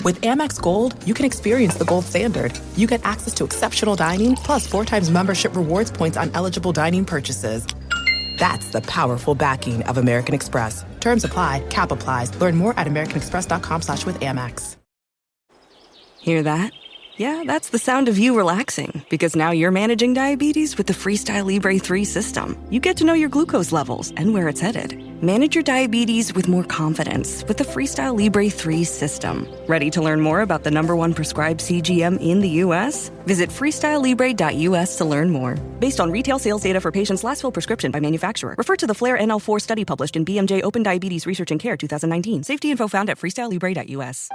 With Amex Gold, you can experience the gold standard. You get access to exceptional dining, plus 4 times membership rewards points on eligible dining purchases. That's the powerful backing of American Express. Terms apply. Cap applies. Learn more at americanexpress.com/withAmex. Hear that? Yeah, that's the sound of you relaxing, because now you're managing diabetes with the Freestyle Libre 3 system. You get to know your glucose levels and where it's headed. Manage your diabetes with more confidence with the Freestyle Libre 3 system. Ready to learn more about the #1 prescribed CGM in the U.S.? Visit freestylelibre.us to learn more. Based on retail sales data for patients' last filled prescription by manufacturer. Refer to the FLAIR NL4 study published in BMJ Open Diabetes Research and Care 2019. Safety info found at freestylelibre.us.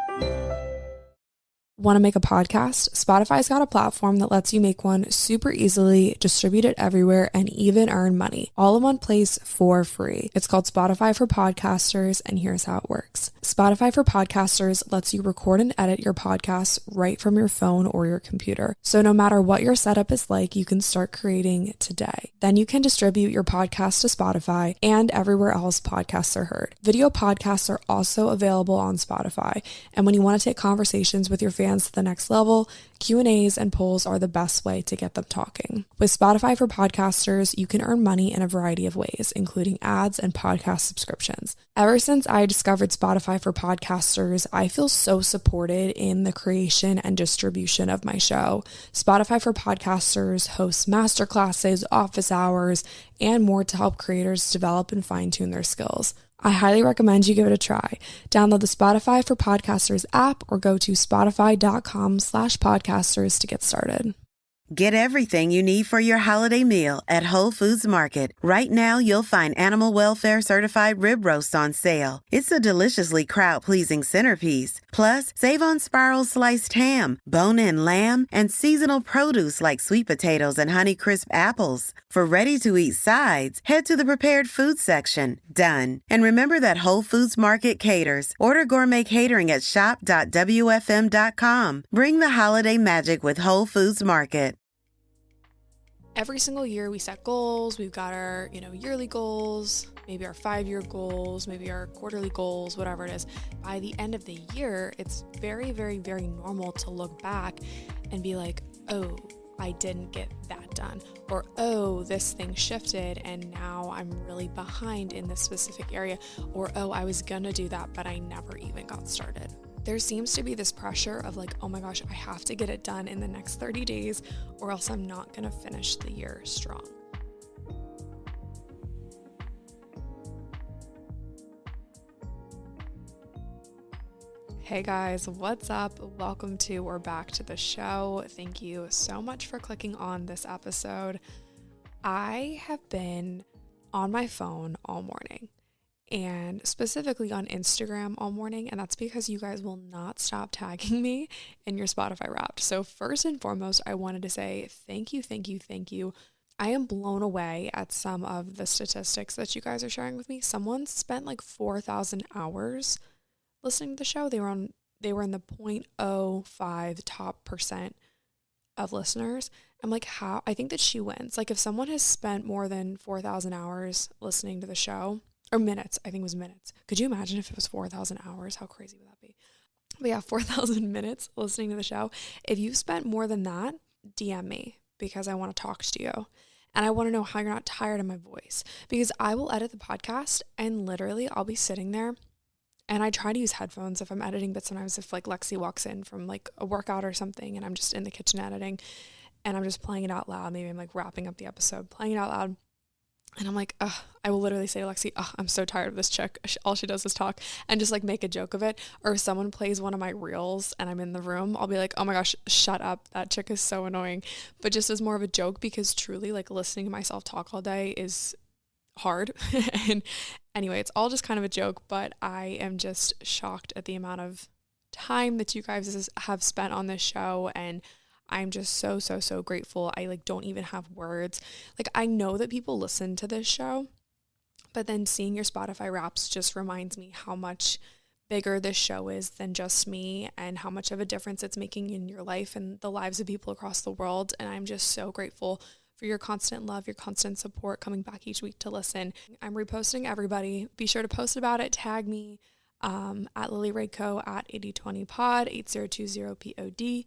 Want to make a podcast? Spotify's got a platform that lets you make one super easily, distribute it everywhere, and even earn money, all in one place for free. It's called Spotify for Podcasters, and here's how it works. Spotify for Podcasters lets you record and edit your podcasts right from your phone or your computer. So no matter what your setup is like, you can start creating today. Then you can distribute your podcast to Spotify and everywhere else podcasts are heard. Video podcasts are also available on Spotify, and when you want to take conversations with your fans to the next level, Q&As and polls are the best way to get them talking. With Spotify for Podcasters, you can earn money in a variety of ways, including ads and podcast subscriptions. Ever since I discovered Spotify for Podcasters, I feel so supported in the creation and distribution of my show. Spotify for Podcasters hosts masterclasses, office hours, and more to help creators develop and fine-tune their skills. I highly recommend you give it a try. Download the Spotify for Podcasters app or go to spotify.com/podcasters to get started. Get everything you need for your holiday meal at Whole Foods Market. Right now, you'll find Animal Welfare Certified Rib Roast on sale. It's a deliciously crowd-pleasing centerpiece. Plus, save on Spiral Sliced Ham, bone-in lamb, and seasonal produce like sweet potatoes and Honeycrisp apples. For ready-to-eat sides, head to the prepared food section. Done. And remember that Whole Foods Market caters. Order gourmet catering at shop.wfm.com. Bring the holiday magic with Whole Foods Market. Every single year we set goals. We've got our, yearly goals, maybe our 5-year goals, maybe our quarterly goals, whatever it is. By the end of the year, it's very, very, very normal to look back and be like, oh, I didn't get that done. Or, oh, this thing shifted and now I'm really behind in this specific area. Or, oh, I was gonna do that, but I never even got started. There seems to be this pressure of like, oh my gosh, I have to get it done in the next 30 days or else I'm not going to finish the year strong. Hey guys, what's up? Welcome to or back to the show. Thank you so much for clicking on this episode. I have been on my phone all morning. And specifically on Instagram all morning, and that's because you guys will not stop tagging me in your Spotify Wrapped. So first and foremost, I wanted to say thank you. I am blown away at some of the statistics that you guys are sharing with me. Someone spent like 4,000 hours listening to the show. They were in the 0.05 top percent of listeners. I'm like, how? I think that she wins. Like if someone has spent more than 4,000 hours listening to the show, or minutes, I think it was minutes. Could you imagine if it was 4,000 hours? How crazy would that be? But yeah, 4,000 minutes listening to the show. If you've spent more than that, DM me because I want to talk to you. And I want to know how you're not tired of my voice. Because I will edit the podcast and literally I'll be sitting there and I try to use headphones if I'm editing, but sometimes if like Lexi walks in from like a workout or something and I'm just in the kitchen editing and I'm just playing it out loud, maybe I'm like wrapping up the episode, playing it out loud. And I'm like, I will literally say to Lexi, I'm so tired of this chick. All she does is talk and just like make a joke of it. Or if someone plays one of my reels and I'm in the room, I'll be like, oh my gosh, shut up. That chick is so annoying. But just as more of a joke because truly like listening to myself talk all day is hard. And anyway, it's all just kind of a joke, but I am just shocked at the amount of time that you guys have spent on this show. And I'm just so, so, so grateful. I like don't even have words. Like I know that people listen to this show, but then seeing your Spotify Wraps just reminds me how much bigger this show is than just me and how much of a difference it's making in your life and the lives of people across the world. And I'm just so grateful for your constant love, your constant support, coming back each week to listen. I'm reposting everybody. Be sure to post about it, tag me. at Lily Rayco at 8020pod, 8020pod.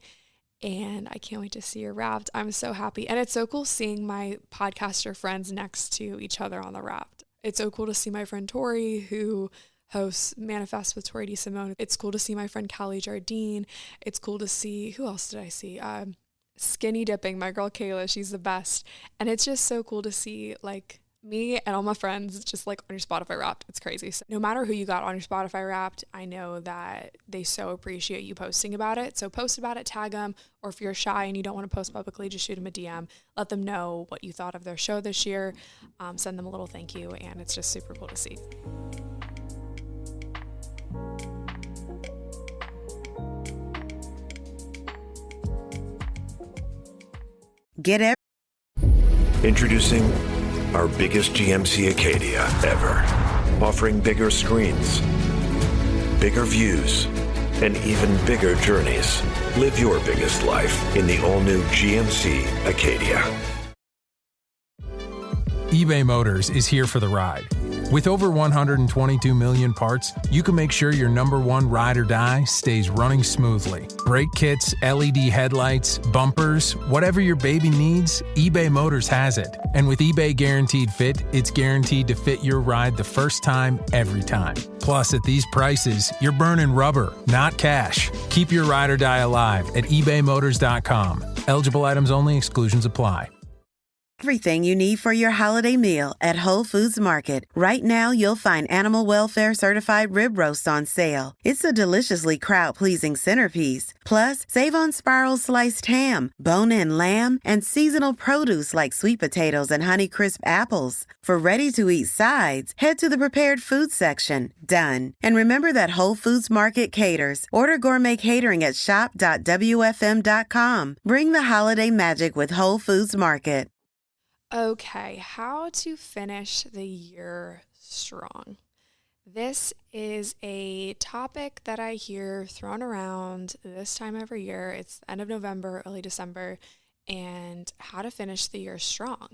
And I can't wait to see your Wrapped. I'm so happy. And it's so cool seeing my podcaster friends next to each other on the Wrapped. It's so cool to see my friend Tori, who hosts Manifest with Tori DeSimone. It's cool to see my friend Callie Jardine. It's cool to see, who else did I see? Skinny Dipping, my girl Kayla, she's the best. And it's just so cool to see like me and all my friends just like on your Spotify Wrapped. It's crazy. So no matter who you got on your Spotify Wrapped, I know that they so appreciate you posting about it. So post about it, tag them, or if you're shy and you don't want to post publicly, just shoot them a DM. Let them know what you thought of their show this year. Send them a little thank you, and it's just super cool to see. Get it? Introducing our biggest GMC Acadia ever. Offering bigger screens, bigger views, and even bigger journeys. Live your biggest life in the all-new GMC Acadia. eBay Motors is here for the ride. With over 122 million parts, you can make sure your number one ride or die stays running smoothly. Brake kits, LED headlights, bumpers, whatever your baby needs, eBay Motors has it. And with eBay Guaranteed Fit, it's guaranteed to fit your ride the first time, every time. Plus, at these prices, you're burning rubber, not cash. Keep your ride or die alive at ebaymotors.com. Eligible items only. Exclusions apply. Everything you need for your holiday meal at Whole Foods Market. Right now, you'll find Animal Welfare Certified Rib Roast on sale. It's a deliciously crowd-pleasing centerpiece. Plus, save on Spiral Sliced Ham, bone-in lamb, and seasonal produce like sweet potatoes and Honeycrisp apples. For ready-to-eat sides, head to the prepared food section. Done. And remember that Whole Foods Market caters. Order gourmet catering at shop.wfm.com. Bring the holiday magic with Whole Foods Market. Okay, how to finish the year strong. This is a topic that I hear thrown around this time every year. It's the end of November, early December, and how to finish the year strong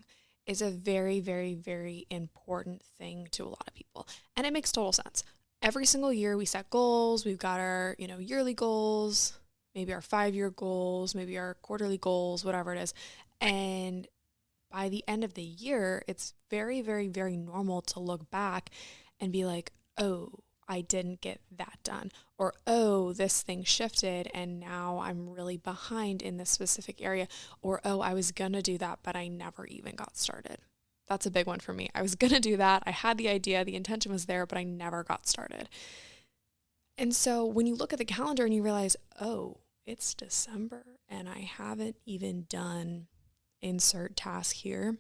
is a very, very, very important thing to a lot of people. And it makes total sense. Every single year we set goals. We've got our, yearly goals, maybe our 5-year goals, maybe our quarterly goals, whatever it is. And by the end of the year, it's very, very, very normal to look back and be like, oh, I didn't get that done. Or, oh, this thing shifted and now I'm really behind in this specific area. Or, oh, I was going to do that, but I never even got started. That's a big one for me. I was going to do that. I had the idea, the intention was there, but I never got started. And so when you look at the calendar and you realize, oh, it's December and I haven't even done insert task here,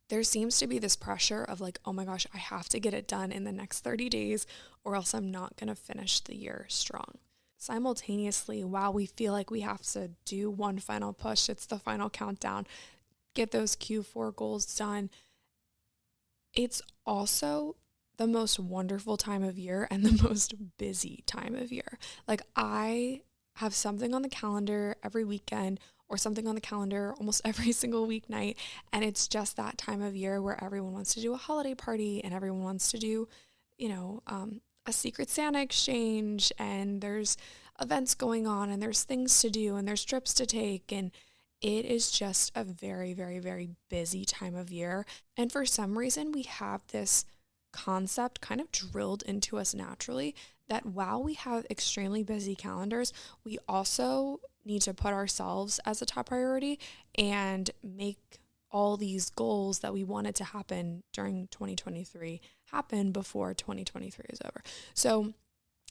there seems to be this pressure of like, oh my gosh, I have to get it done in the next 30 days or else I'm not going to finish the year strong. Simultaneously, while we feel like we have to do one final push, it's the final countdown, get those Q4 goals done, it's also the most wonderful time of year and the most busy time of year. Like, I have something on the calendar every weekend or something on the calendar almost every single weeknight. And it's just that time of year where everyone wants to do a holiday party and everyone wants to do, a Secret Santa exchange, and there's events going on and there's things to do and there's trips to take. And it is just a very, very, very busy time of year. And for some reason, we have this concept kind of drilled into us naturally that while we have extremely busy calendars, we also need to put ourselves as a top priority and make all these goals that we wanted to happen during 2023 happen before 2023 is over. So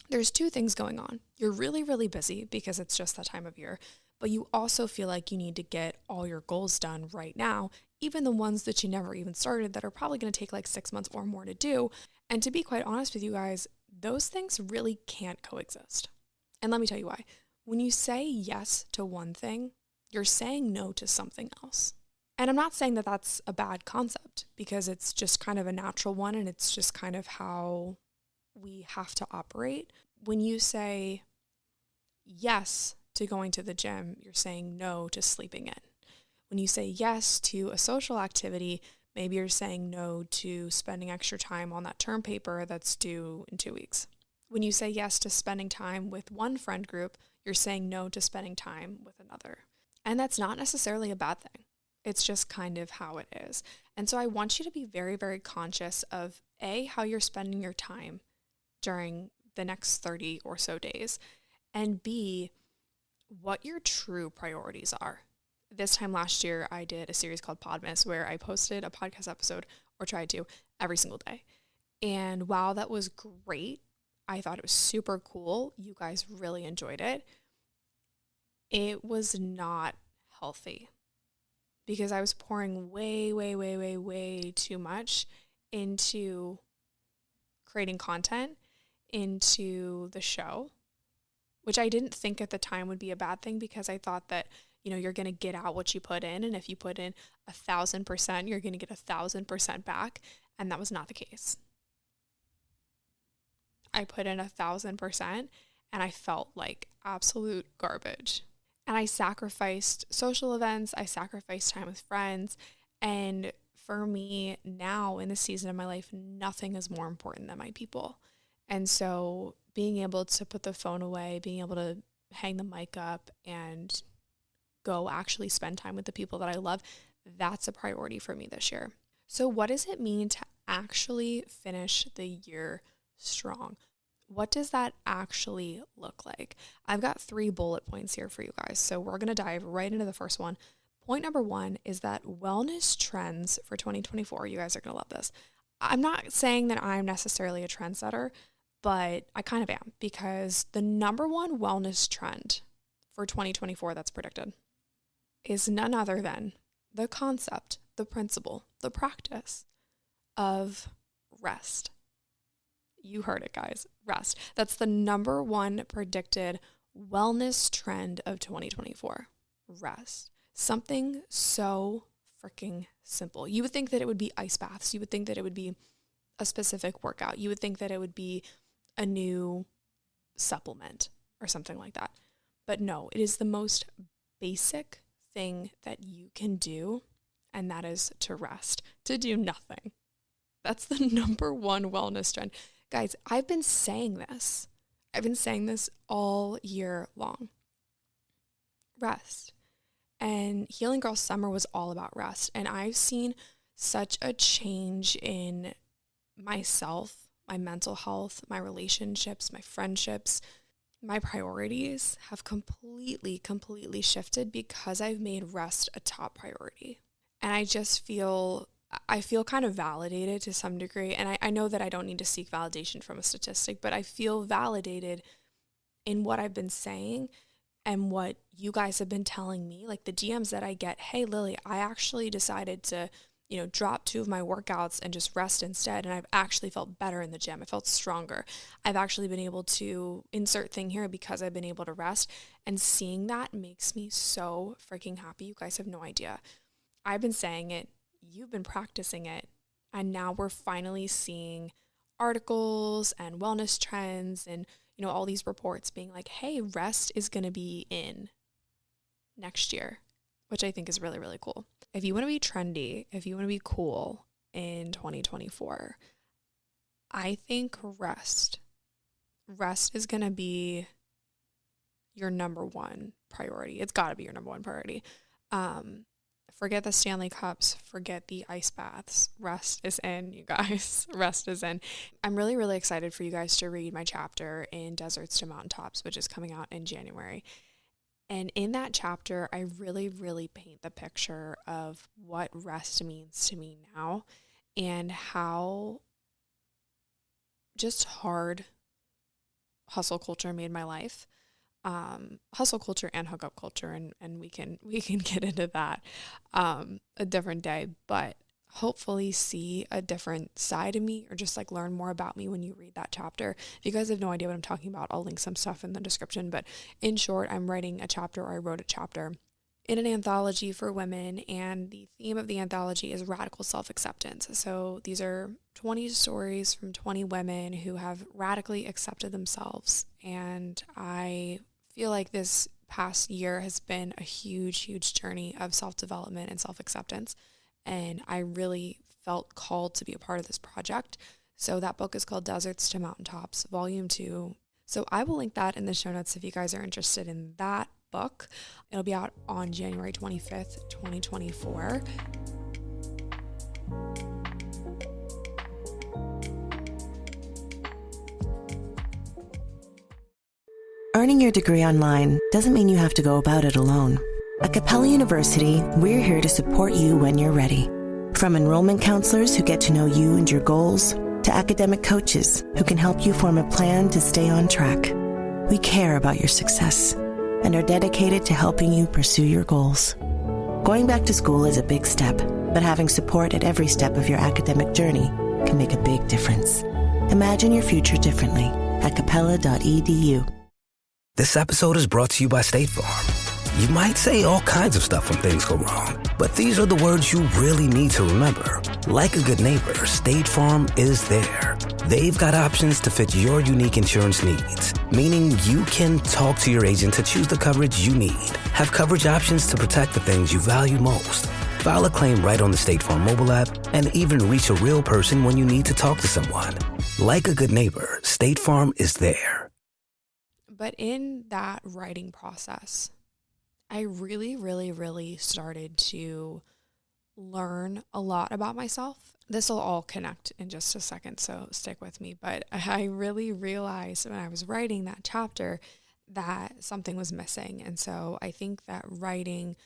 there's two things going on. You're really, really busy because it's just that time of year, but you also feel like you need to get all your goals done right now, even the ones that you never even started that are probably going to take like 6 months or more to do. And to be quite honest with you guys, those things really can't coexist. And let me tell you why. When you say yes to one thing, you're saying no to something else. And I'm not saying that that's a bad concept because it's just kind of a natural one and it's just kind of how we have to operate. When you say yes to going to the gym, you're saying no to sleeping in. When you say yes to a social activity, maybe you're saying no to spending extra time on that term paper that's due in 2 weeks. when you say yes to spending time with one friend group, you're saying no to spending time with another. And that's not necessarily a bad thing. It's just kind of how it is. And so I want you to be very, very conscious of A, how you're spending your time during the next 30 or so days, and B, what your true priorities are. This time last year, I did a series called Podmas where I posted a podcast episode, or tried to, every single day. And while that was great, I thought it was super cool. You guys really enjoyed it. It was not healthy because I was pouring way too much into creating content, into the show, which I didn't think at the time would be a bad thing because I thought that, you're going to get out what you put in. And if you put in 1,000%, you're going to get 1,000% back. And that was not the case. I put in 1,000% and I felt like absolute garbage. And I sacrificed social events. I sacrificed time with friends. And for me now in this season of my life, nothing is more important than my people. And so being able to put the phone away, being able to hang the mic up and go actually spend time with the people that I love, that's a priority for me this year. So what does it mean to actually finish the year strong? What does that actually look like? I've got 3 bullet points here for you guys. So we're going to dive right into the first one. Point number 1 is that wellness trends for 2024. You guys are going to love this. I'm not saying that I'm necessarily a trendsetter, but I kind of am, because the number 1 wellness trend for 2024 that's predicted is none other than the concept, the principle, the practice of rest. You heard it, guys. Rest. That's the number 1 predicted wellness trend of 2024. Rest. Something so freaking simple. You would think that it would be ice baths. You would think that it would be a specific workout. You would think that it would be a new supplement or something like that. But no, it is the most basic thing that you can do, and that is to rest, to do nothing. That's the number 1 wellness trend. Guys, I've been saying this. I've been saying this all year long. Rest. And Healing Girl Summer was all about rest. And I've seen such a change in myself, my mental health, my relationships, my friendships. My priorities have completely shifted because I've made rest a top priority. And I feel kind of validated to some degree. And I know that I don't need to seek validation from a statistic, but I feel validated in what I've been saying and what you guys have been telling me. Like the DMs that I get, hey, Lily, I actually decided to, drop 2 of my workouts and just rest instead. And I've actually felt better in the gym. I felt stronger. I've actually been able to insert thing here because I've been able to rest. And seeing that makes me so freaking happy. You guys have no idea. I've been saying it. You've been practicing it. And now we're finally seeing articles and wellness trends and, all these reports being like, hey, rest is going to be in next year, which I think is really, really cool. If you want to be trendy, if you want to be cool in 2024, I think rest is going to be your number 1 priority. It's got to be your number 1 priority. Forget the Stanley Cups, forget the ice baths. Rest is in, you guys. Rest is in. I'm really, really excited for you guys to read my chapter in Deserts to Mountaintops, which is coming out in January. And in that chapter, I really, really paint the picture of what rest means to me now and how just hard hustle culture made my life. Hustle culture and hookup culture, and we can get into that a different day, but hopefully see a different side of me or just like learn more about me when you read that chapter. If you guys have no idea what I'm talking about, I'll link some stuff in the description, but in short, I wrote a chapter in an anthology for women, and the theme of the anthology is radical self-acceptance. So these are 20 stories from 20 women who have radically accepted themselves, and I feel like this past year has been a huge journey of self-development and self-acceptance, and I really felt called to be a part of this project. So that book is called Deserts to Mountaintops, Volume 2. So I will link that in the show notes if you guys are interested in that book. It'll be out on January 25th, 2024. Earning your degree online doesn't mean you have to go about it alone. At Capella University, we're here to support you when you're ready. From enrollment counselors who get to know you and your goals, to academic coaches who can help you form a plan to stay on track. We care about your success and are dedicated to helping you pursue your goals. Going back to school is a big step, but having support at every step of your academic journey can make a big difference. Imagine your future differently at capella.edu. This episode is brought to you by State Farm. You might say all kinds of stuff when things go wrong, but these are the words you really need to remember. Like a good neighbor, State Farm is there. They've got options to fit your unique insurance needs, meaning you can talk to your agent to choose the coverage you need, have coverage options to protect the things you value most, file a claim right on the State Farm mobile app, and even reach a real person when you need to talk to someone. Like a good neighbor, State Farm is there. But in that writing process, I really started to learn a lot about myself. This will all connect in just a second, so stick with me. But I really realized when I was writing that chapter that something was missing. And so I think that writing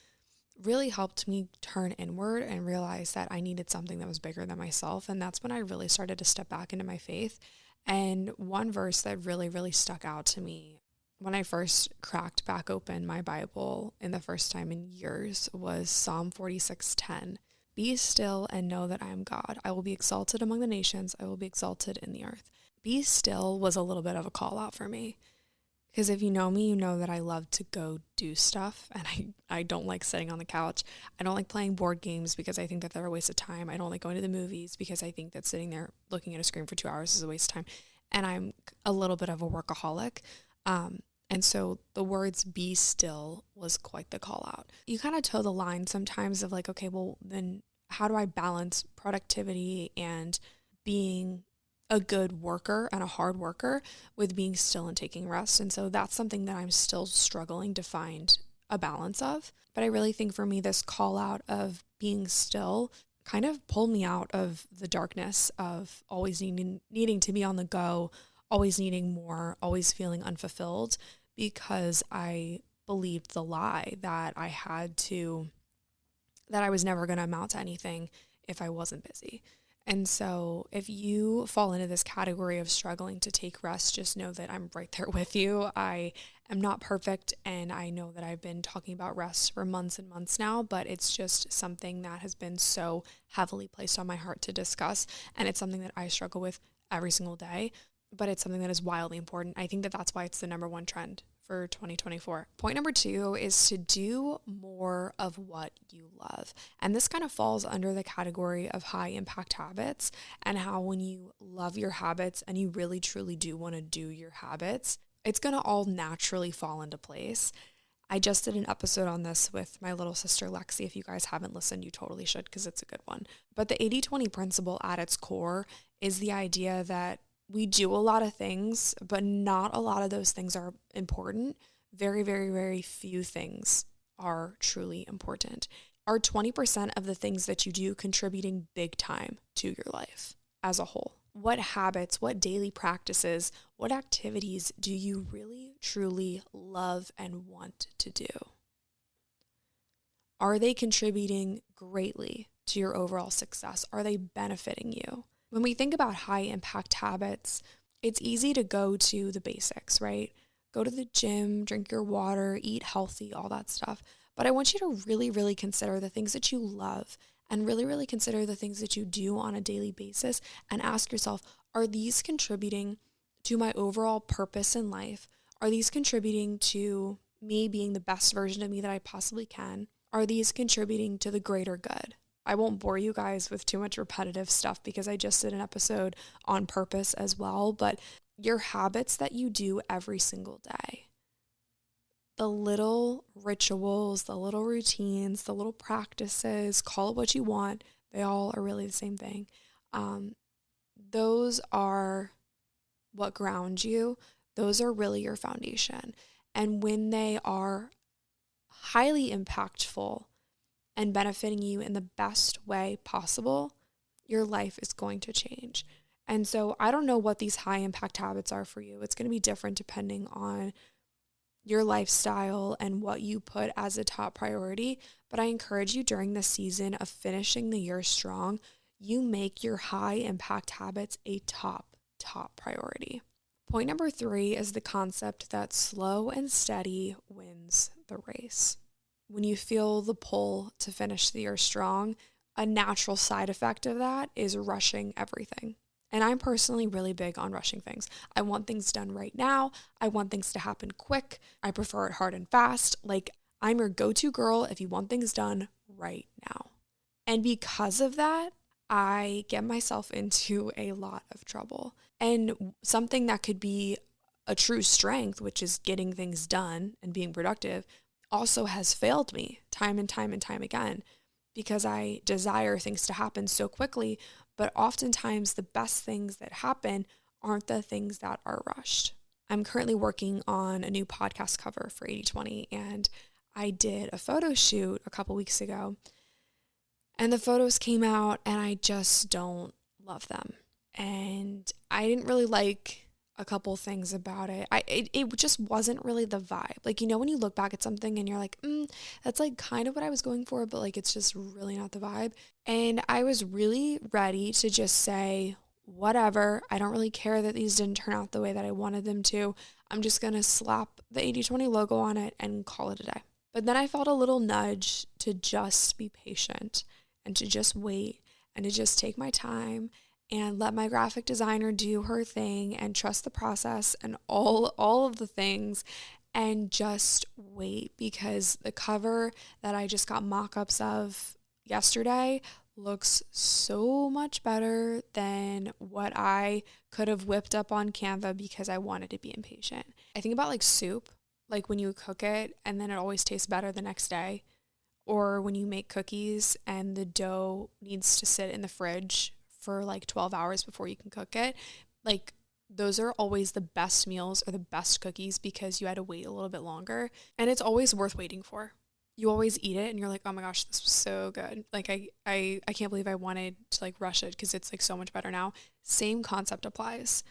really helped me turn inward and realize that I needed something that was bigger than myself. And that's when I really started to step back into my faith. And one verse that really stuck out to me when I first cracked back open my Bible in the first time in years was Psalm 46:10. Be still and know that I am God. I will be exalted among the nations. I will be exalted in the earth. Be still was a little bit of a call out for me. Because if you know me, you know that I love to go do stuff, and I don't like sitting on the couch. I don't like playing board games because I think that they're a waste of time. I don't like going to the movies because I think that sitting there looking at a screen for 2 hours is a waste of time. And I'm a little bit of a workaholic. And so the words be still was quite the call out. You kind of toe the line sometimes of like, okay, well, then how do I balance productivity and being a good worker and a hard worker with being still and taking rest? And so that's something that I'm still struggling to find a balance of. But I really think for me, this call out of being still kind of pulled me out of the darkness of always needing to be on the go, always needing more, always feeling unfulfilled, because I believed the lie that I was never going to amount to anything if I wasn't busy. And so if you fall into this category of struggling to take rest, just know that I'm right there with you. I am not perfect, and I know that I've been talking about rest for months and months now, but it's just something that has been so heavily placed on my heart to discuss, and it's something that I struggle with every single day, but it's something that is wildly important. I think that that's why it's the number one trend for 2024. Point number 2 is to do more of what you love. And this kind of falls under the category of high impact habits, and how when you love your habits and you really truly do want to do your habits, it's going to all naturally fall into place. I just did an episode on this with my little sister Lexi. If you guys haven't listened, you totally should, because it's a good one. But the 80-20 principle at its core is the idea that we do a lot of things, but not a lot of those things are important. Very few things are truly important. Are 20% of the things that you do contributing big time to your life as a whole? What habits, what daily practices, what activities do you really, truly love and want to do? Are they contributing greatly to your overall success? Are they benefiting you? When we think about high impact habits, it's easy to go to the basics, right? Go to the gym, drink your water, eat healthy, all that stuff. But I want you to really consider the things that you love, and really consider the things that you do on a daily basis, and ask yourself, are these contributing to my overall purpose in life? Are these contributing to me being the best version of me that I possibly can? Are these contributing to the greater good? I won't bore you guys with too much repetitive stuff because I just did an episode on purpose as well, but your habits that you do every single day, the little rituals, the little routines, the little practices, call it what you want, they all are really the same thing. those are what ground you. Those are really your foundation. And when they are highly impactful and benefiting you in the best way possible, your life is going to change. And so I don't know what these high impact habits are for you. It's going to be different depending on your lifestyle and what you put as a top priority. But I encourage you during the season of finishing the year strong, you make your high impact habits a top priority. Point number 3 is the concept that slow and steady wins the race. When you feel the pull to finish the year strong, a natural side effect of that is rushing everything. And I'm personally really big on rushing things. I want things done right now. I want things to happen quick. I prefer it hard and fast. Like, I'm your go-to girl if you want things done right now. And because of that, I get myself into a lot of trouble. And something that could be a true strength, which is getting things done and being productive, also has failed me time and time and time again, because I desire things to happen so quickly, but oftentimes the best things that happen aren't the things that are rushed. I'm currently working on a new podcast cover for 80/20, and I did a photo shoot a couple weeks ago, and the photos came out and I just don't love them. And I didn't really like a couple things about it. It just wasn't really the vibe. Like, you know, when you look back at something and you're like, that's like kind of what I was going for, but like, it's just really not the vibe. And I was really ready to just say, whatever, I don't really care that these didn't turn out the way that I wanted them to. I'm just going to slap the 80/20 logo on it and call it a day. But then I felt a little nudge to just be patient and to just wait and to just take my time and let my graphic designer do her thing and trust the process and all of the things, and just wait, because the cover that I just got mock-ups of yesterday looks so much better than what I could have whipped up on Canva because I wanted to be impatient. I think about like soup, like when you cook it and then it always tastes better the next day, or when you make cookies and the dough needs to sit in the fridge for like 12 hours before you can cook it. Like, those are always the best meals or the best cookies because you had to wait a little bit longer, and it's always worth waiting for. You always eat it and you're like, oh my gosh, this was so good. Like, I can't believe I wanted to like rush it because it's like so much better now. Same concept applies.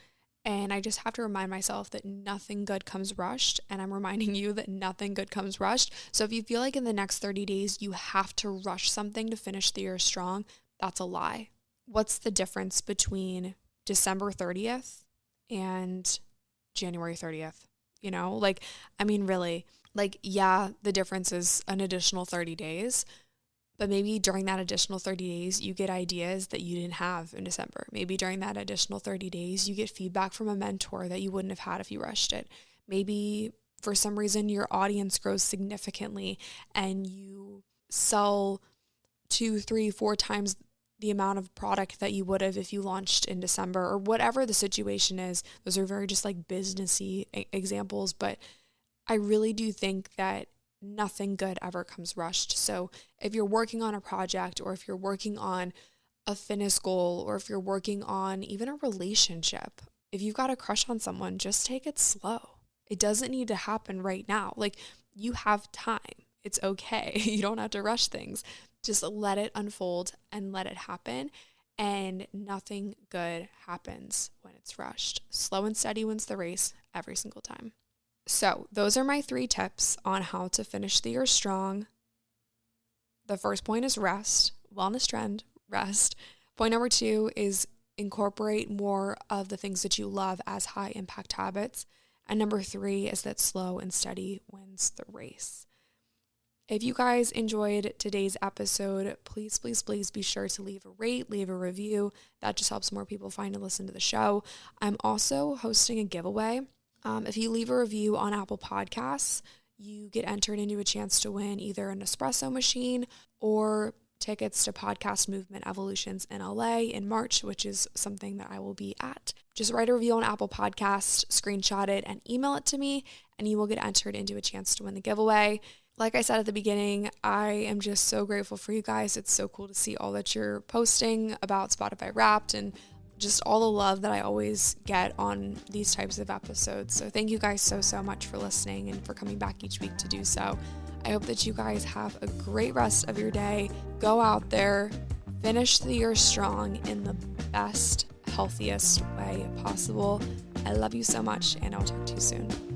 And I just have to remind myself that nothing good comes rushed, and I'm reminding you that nothing good comes rushed. So if you feel like in the next 30 days you have to rush something to finish the year strong, that's a lie. What's the difference between December 30th and January 30th? You know, like, I mean, really, like, yeah, the difference is an additional 30 days, but maybe during that additional 30 days, you get ideas that you didn't have in December. Maybe during that additional 30 days, you get feedback from a mentor that you wouldn't have had if you rushed it. Maybe for some reason, your audience grows significantly and you sell 2, 3, 4 times the amount of product that you would have if you launched in December, or whatever the situation is. Those are very just like businessy examples, but I really do think that nothing good ever comes rushed. So if you're working on a project, or if you're working on a fitness goal, or if you're working on even a relationship, if you've got a crush on someone, just take it slow. It doesn't need to happen right now. Like, you have time. It's okay. You don't have to rush things. Just let it unfold and let it happen. And nothing good happens when it's rushed. Slow and steady wins the race every single time. So those are my 3 tips on how to finish the year strong. The first point is rest. Wellness trend, rest. Point number 2 is incorporate more of the things that you love as high impact habits. And number 3 is that slow and steady wins the race. If you guys enjoyed today's episode, please be sure to leave a rate, leave a review. That just helps more people find and listen to the show. I'm also hosting a giveaway. If you leave a review on Apple Podcasts, you get entered into a chance to win either an espresso machine or tickets to Podcast Movement Evolutions in LA in March, which is something that I will be at. Just write a review on Apple Podcasts, screenshot it, and email it to me, and you will get entered into a chance to win the giveaway. Like I said at the beginning, I am just so grateful for you guys. It's so cool to see all that you're posting about Spotify Wrapped and just all the love that I always get on these types of episodes. So thank you guys so much for listening and for coming back each week to do so. I hope that you guys have a great rest of your day. Go out there, finish the year strong in the best, healthiest way possible. I love you so much, and I'll talk to you soon.